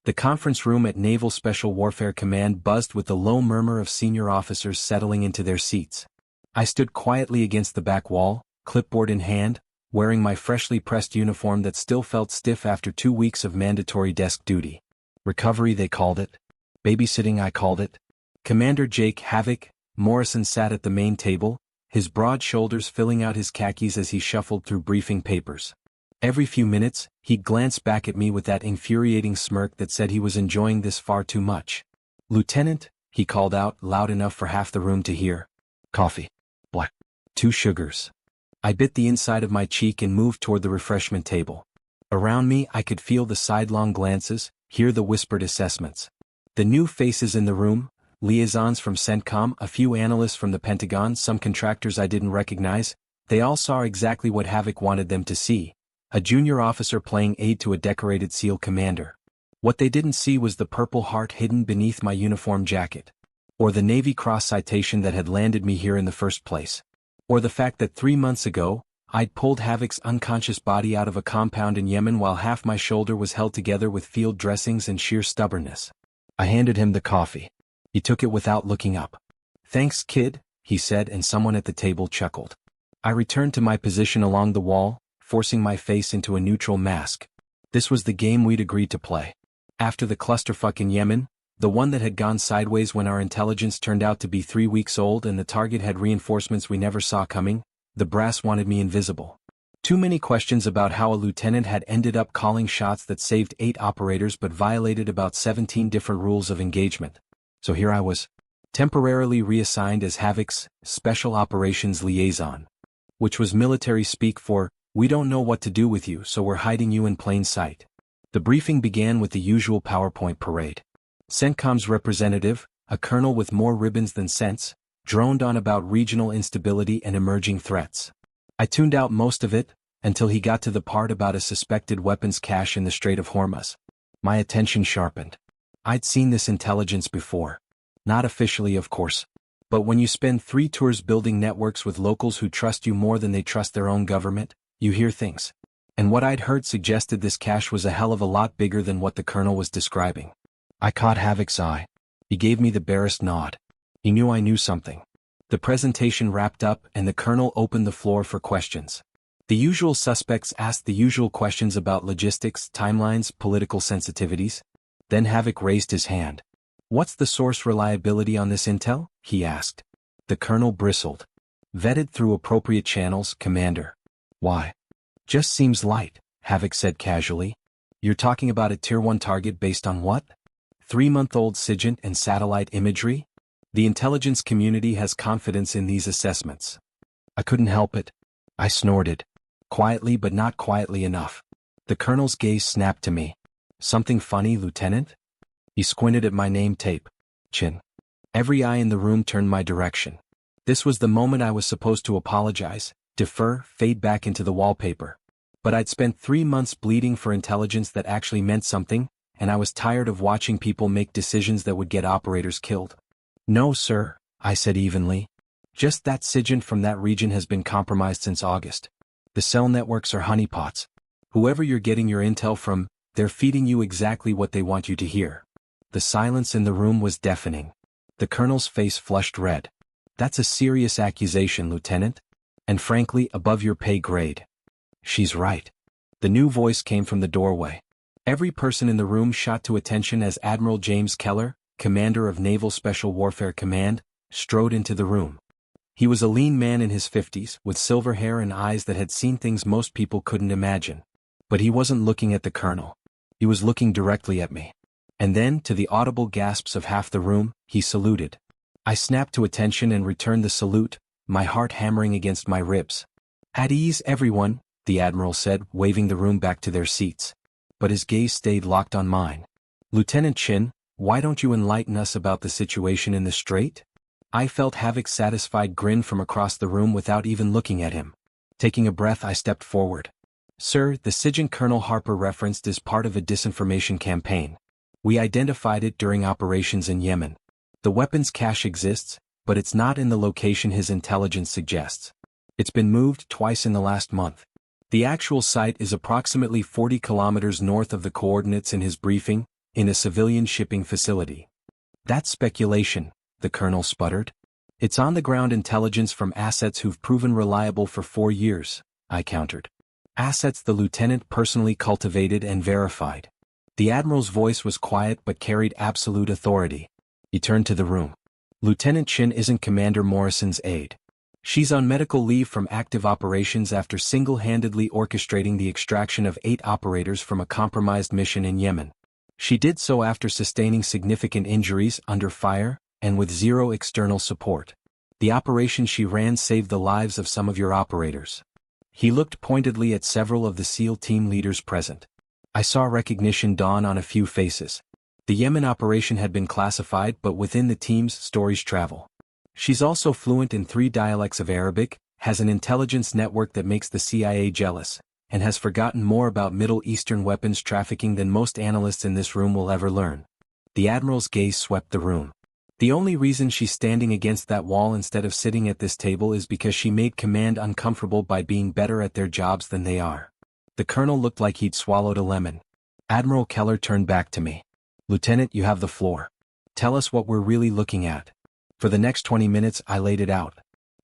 The conference room at Naval Special Warfare Command buzzed with the low murmur of senior officers settling into their seats. I stood quietly against the back wall, clipboard in hand, wearing my freshly pressed uniform that still felt stiff after 2 weeks of mandatory desk duty. Recovery, they called it. Babysitting, I called it. Commander Jake Havoc Morrison sat at the main table, his broad shoulders filling out his khakis as he shuffled through briefing papers. Every few minutes, he'd glance back at me with that infuriating smirk that said he was enjoying this far too much. "Lieutenant," he called out, loud enough for half the room to hear. "Coffee. Black. 2 sugars." I bit the inside of my cheek and moved toward the refreshment table. Around me, I could feel the sidelong glances, hear the whispered assessments. The new faces in the room, liaisons from CENTCOM, a few analysts from the Pentagon, some contractors I didn't recognize, they all saw exactly what Havoc wanted them to see. A junior officer playing aide to a decorated SEAL commander. What they didn't see was the Purple Heart hidden beneath my uniform jacket. Or the Navy Cross citation that had landed me here in the first place. Or the fact that 3 months ago, I'd pulled Havoc's unconscious body out of a compound in Yemen while half my shoulder was held together with field dressings and sheer stubbornness. I handed him the coffee. He took it without looking up. "Thanks, kid," he said, and someone at the table chuckled. I returned to my position along the wall, forcing my face into a neutral mask. This was the game we'd agreed to play. After the clusterfuck in Yemen, the one that had gone sideways when our intelligence turned out to be 3 weeks old and the target had reinforcements we never saw coming, the brass wanted me invisible. Too many questions about how a lieutenant had ended up calling shots that saved 8 operators but violated about 17 different rules of engagement. So here I was, temporarily reassigned as Havoc's Special Operations Liaison, which was military speak for, "We don't know what to do with you, so we're hiding you in plain sight." The briefing began with the usual PowerPoint parade. CENTCOM's representative, a colonel with more ribbons than sense, droned on about regional instability and emerging threats. I tuned out most of it, until he got to the part about a suspected weapons cache in the Strait of Hormuz. My attention sharpened. I'd seen this intelligence before. Not officially, of course. But when you spend 3 tours building networks with locals who trust you more than they trust their own government, you hear things. And what I'd heard suggested this cache was a hell of a lot bigger than what the colonel was describing. I caught Havoc's eye. He gave me the barest nod. He knew I knew something. The presentation wrapped up and the colonel opened the floor for questions. The usual suspects asked the usual questions about logistics, timelines, political sensitivities. Then Havoc raised his hand. "What's the source reliability on this intel?" he asked. The colonel bristled. "Vetted through appropriate channels, Commander." "Why?" "Just seems light," Havoc said casually. "You're talking about a Tier 1 target based on what? 3-month-old SIGINT and satellite imagery? The intelligence community has confidence in these assessments." I couldn't help it. I snorted. Quietly but not quietly enough. The colonel's gaze snapped to me. "Something funny, Lieutenant?" He squinted at my name tape. Chin. Every eye in the room turned my direction. This was the moment I was supposed to apologize, defer, fade back into the wallpaper. But I'd spent 3 months bleeding for intelligence that actually meant something, and I was tired of watching people make decisions that would get operators killed. "No, sir," I said evenly. "Just that SIGINT from that region has been compromised since August. The cell networks are honeypots. Whoever you're getting your intel from, they're feeding you exactly what they want you to hear." The silence in the room was deafening. The colonel's face flushed red. "That's a serious accusation, Lieutenant. And frankly, above your pay grade." "She's right." The new voice came from the doorway. Every person in the room shot to attention as Admiral James Keller, commander of Naval Special Warfare Command, strode into the room. He was a lean man in his 50s, with silver hair and eyes that had seen things most people couldn't imagine. But he wasn't looking at the colonel. He was looking directly at me. And then, to the audible gasps of half the room, he saluted. I snapped to attention and returned the salute, my heart hammering against my ribs. "At ease, everyone," the Admiral said, waving the room back to their seats. But his gaze stayed locked on mine. "Lieutenant Chin, why don't you enlighten us about the situation in the Strait?" I felt Havoc's satisfied grin from across the room without even looking at him. Taking a breath, I stepped forward. "Sir, the SIGINT Colonel Harper referenced is part of a disinformation campaign. We identified it during operations in Yemen. The weapons cache exists, but it's not in the location his intelligence suggests. It's been moved twice in the last month. The actual site is approximately 40 kilometers north of the coordinates in his briefing, in a civilian shipping facility. That's speculation, the colonel sputtered. It's on-the-ground intelligence from assets who've proven reliable for 4 years, I countered. Assets the lieutenant personally cultivated and verified. The admiral's voice was quiet but carried absolute authority. He turned to the room. Lieutenant Chin isn't Commander Morrison's aide. She's on medical leave from active operations after single-handedly orchestrating the extraction of 8 operators from a compromised mission in Yemen. She did so after sustaining significant injuries under fire and with zero external support. The operation she ran saved the lives of some of your operators. He looked pointedly at several of the SEAL team leaders present. I saw recognition dawn on a few faces. The Yemen operation had been classified, but within the team's stories travel. She's also fluent in 3 dialects of Arabic, has an intelligence network that makes the CIA jealous, and has forgotten more about Middle Eastern weapons trafficking than most analysts in this room will ever learn. The Admiral's gaze swept the room. The only reason she's standing against that wall instead of sitting at this table is because she made command uncomfortable by being better at their jobs than they are. The colonel looked like he'd swallowed a lemon. Admiral Keller turned back to me. Lieutenant, you have the floor. Tell us what we're really looking at. For the next 20 minutes I laid it out.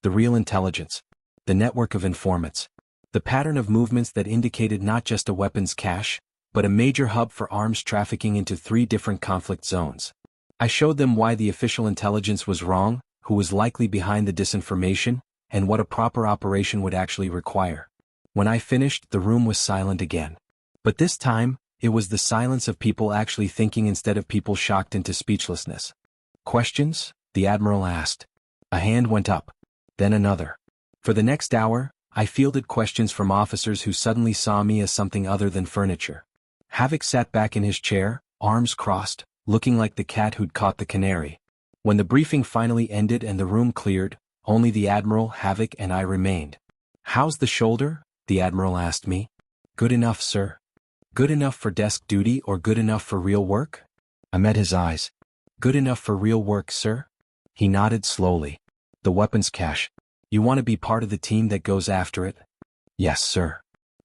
The real intelligence. The network of informants. The pattern of movements that indicated not just a weapons cache, but a major hub for arms trafficking into 3 different conflict zones. I showed them why the official intelligence was wrong, who was likely behind the disinformation, and what a proper operation would actually require. When I finished, the room was silent again. But this time, it was the silence of people actually thinking instead of people shocked into speechlessness. Questions? The Admiral asked. A hand went up. Then another. For the next hour, I fielded questions from officers who suddenly saw me as something other than furniture. Havoc sat back in his chair, arms crossed, looking like the cat who'd caught the canary. When the briefing finally ended and the room cleared, only the Admiral, Havoc, and I remained. How's the shoulder? The Admiral asked me. Good enough, sir. Good enough for desk duty or good enough for real work? I met his eyes. Good enough for real work, sir? He nodded slowly. The weapons cache. You want to be part of the team that goes after it? Yes, sir.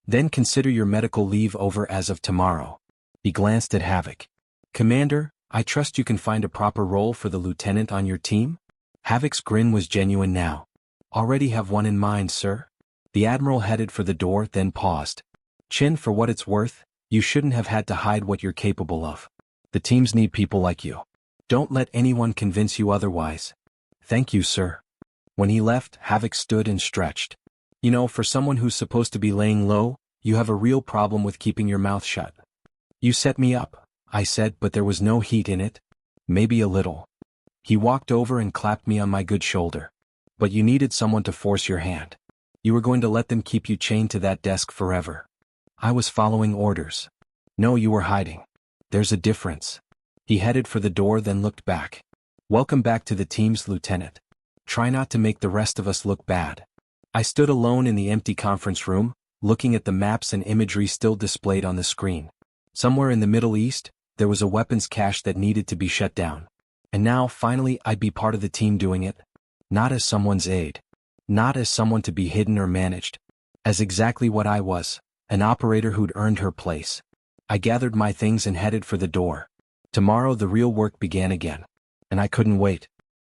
Then consider your medical leave over as of tomorrow. He glanced at Havoc. Commander, I trust you can find a proper role for the lieutenant on your team? Havoc's grin was genuine now. Already have one in mind, sir. The Admiral headed for the door, then paused. Chin, for what it's worth, you shouldn't have had to hide what you're capable of. The teams need people like you. Don't let anyone convince you otherwise. Thank you, sir. When he left, Havoc stood and stretched. You know, for someone who's supposed to be laying low, you have a real problem with keeping your mouth shut. You set me up, I said, but there was no heat in it. Maybe a little. He walked over and clapped me on my good shoulder. But you needed someone to force your hand. You were going to let them keep you chained to that desk forever. I was following orders. No, you were hiding. There's a difference. He headed for the door, then looked back. Welcome back to the teams, Lieutenant. Try not to make the rest of us look bad. I stood alone in the empty conference room, looking at the maps and imagery still displayed on the screen. Somewhere in the Middle East, there was a weapons cache that needed to be shut down. And now, finally, I'd be part of the team doing it. Not as someone's aide. Not as someone to be hidden or managed. As exactly what I was, an operator who'd earned her place. I gathered my things and headed for the door. Tomorrow the real work began again. And I couldn't wait.